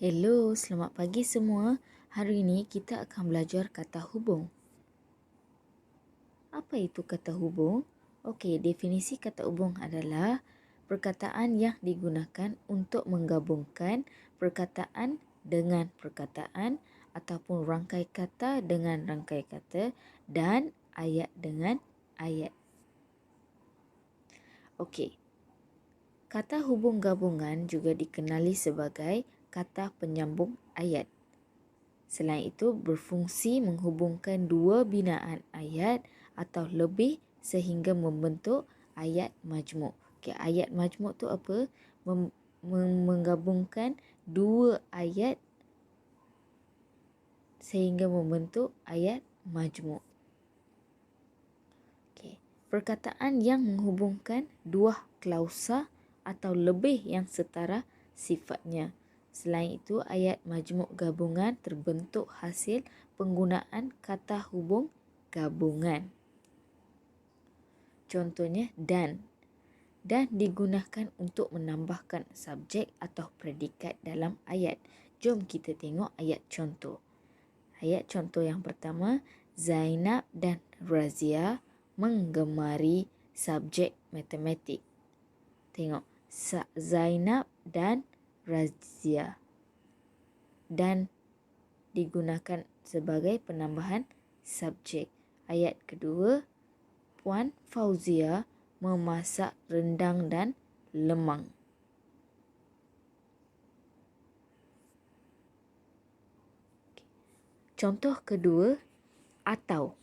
Hello, selamat pagi semua. Hari ini kita akan belajar kata hubung. Apa itu kata hubung? Okey, definisi kata hubung adalah perkataan yang digunakan untuk menggabungkan perkataan dengan perkataan ataupun rangkai kata dengan rangkai kata dan ayat dengan ayat. Okey. Kata hubung gabungan juga dikenali sebagai kata penyambung ayat. Selain itu, berfungsi menghubungkan dua binaan ayat atau lebih sehingga membentuk ayat majmuk. Okay, ayat majmuk tu apa? Menggabungkan dua ayat sehingga membentuk ayat majmuk. Okay. Perkataan yang menghubungkan dua klausa atau lebih yang setara sifatnya. Selain itu, ayat majmuk gabungan terbentuk hasil penggunaan kata hubung gabungan. Contohnya dan. Dan digunakan untuk menambahkan subjek atau predikat dalam ayat. Jom kita tengok ayat contoh. Ayat contoh yang pertama, Zainab dan Razia menggemari subjek matematik. Tengok, Zainab dan Razia. Dan digunakan sebagai penambahan subjek. Ayat kedua, Puan Fauzia memasak rendang dan lemang. Contoh kedua, atau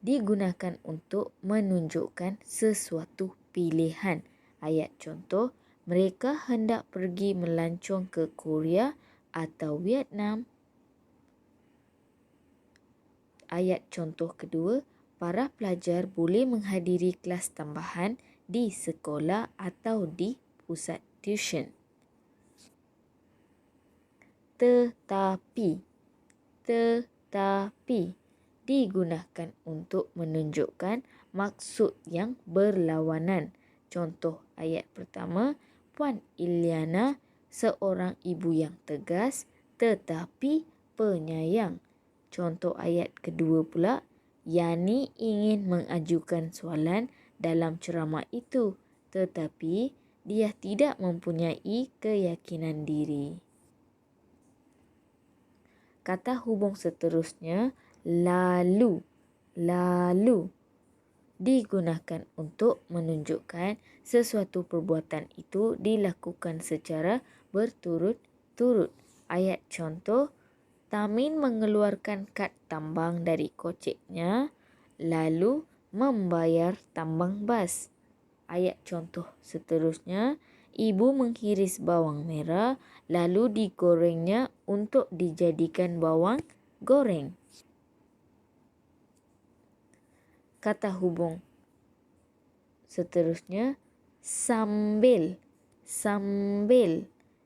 digunakan untuk menunjukkan sesuatu pilihan. Ayat contoh, mereka hendak pergi melancong ke Korea atau Vietnam. Ayat contoh kedua, para pelajar boleh menghadiri kelas tambahan di sekolah atau di pusat tuition. Tetapi digunakan untuk menunjukkan maksud yang berlawanan. Contoh ayat pertama, Puan Iliana seorang ibu yang tegas tetapi penyayang. Contoh ayat kedua pula, Yani ingin mengajukan soalan dalam ceramah itu tetapi dia tidak mempunyai keyakinan diri. Kata hubung seterusnya, lalu digunakan untuk menunjukkan sesuatu perbuatan itu dilakukan secara berturut-turut. Ayat contoh, Tamin mengeluarkan kad tambang dari koceknya lalu membayar tambang bas. Ayat contoh seterusnya, ibu menghiris bawang merah lalu digorengnya untuk dijadikan bawang goreng. Kata hubung seterusnya, sambil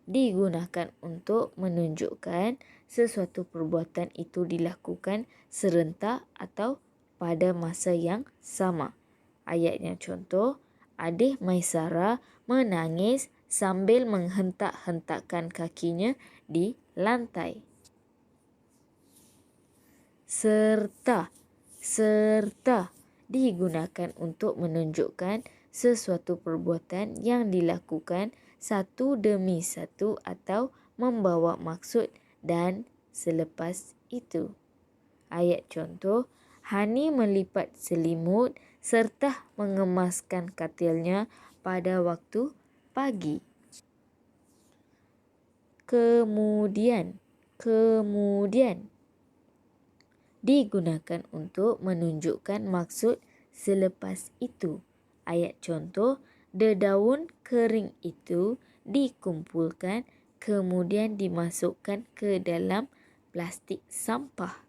digunakan untuk menunjukkan sesuatu perbuatan itu dilakukan serentak atau pada masa yang sama. Ayatnya contoh, adik Maisara menangis sambil menghentak-hentakkan kakinya di lantai. Serta digunakan untuk menunjukkan sesuatu perbuatan yang dilakukan satu demi satu atau membawa maksud dan selepas itu. Ayat contoh, Hani melipat selimut serta mengemaskan katilnya pada waktu pagi. Kemudian digunakan untuk menunjukkan maksud selepas itu. Ayat contoh, dedaun kering itu dikumpulkan kemudian dimasukkan ke dalam plastik sampah.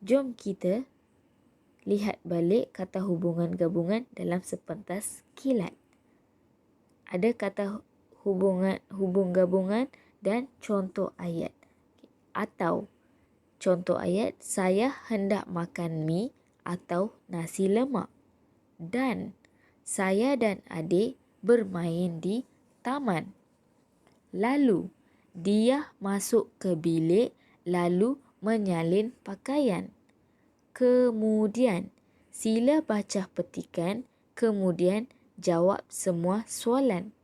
Jom kita lihat balik kata hubungan gabungan dalam sepentas kilat. Ada kata hubung gabungan dan contoh ayat. Atau contoh ayat, saya hendak makan mi atau nasi lemak. Dan saya dan adik bermain di taman. Lalu, dia masuk ke bilik lalu menyalin pakaian. Kemudian, sila baca petikan, kemudian jawab semua soalan.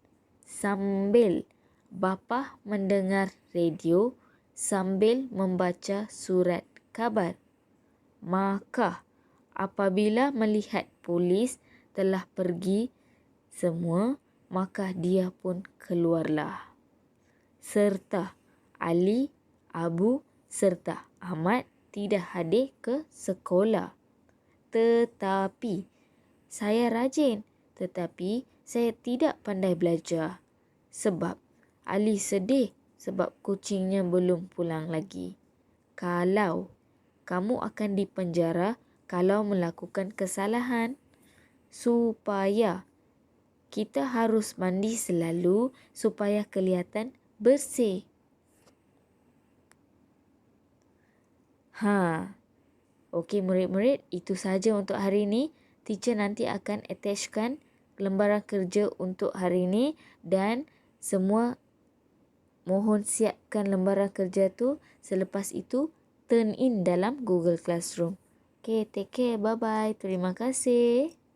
Sambil bapa mendengar radio, sambil membaca surat khabar. Maka, apabila melihat polis telah pergi semua, maka dia pun keluarlah. Serta Ali, Abu serta Ahmad tidak hadir ke sekolah. Tetapi saya rajin, tetapi saya tidak pandai belajar. Sebab Ali sedih sebab kucingnya belum pulang lagi. Kalau kamu akan dipenjara kalau melakukan kesalahan, supaya kita harus mandi selalu supaya kelihatan bersih. Okey murid-murid, itu saja untuk hari ini. Teacher nanti akan attachkan lembaran kerja untuk hari ini dan semua mohon siapkan lembaran kerja tu. Selepas itu turn in dalam Google Classroom. Okay, take care. Bye-bye. Terima kasih.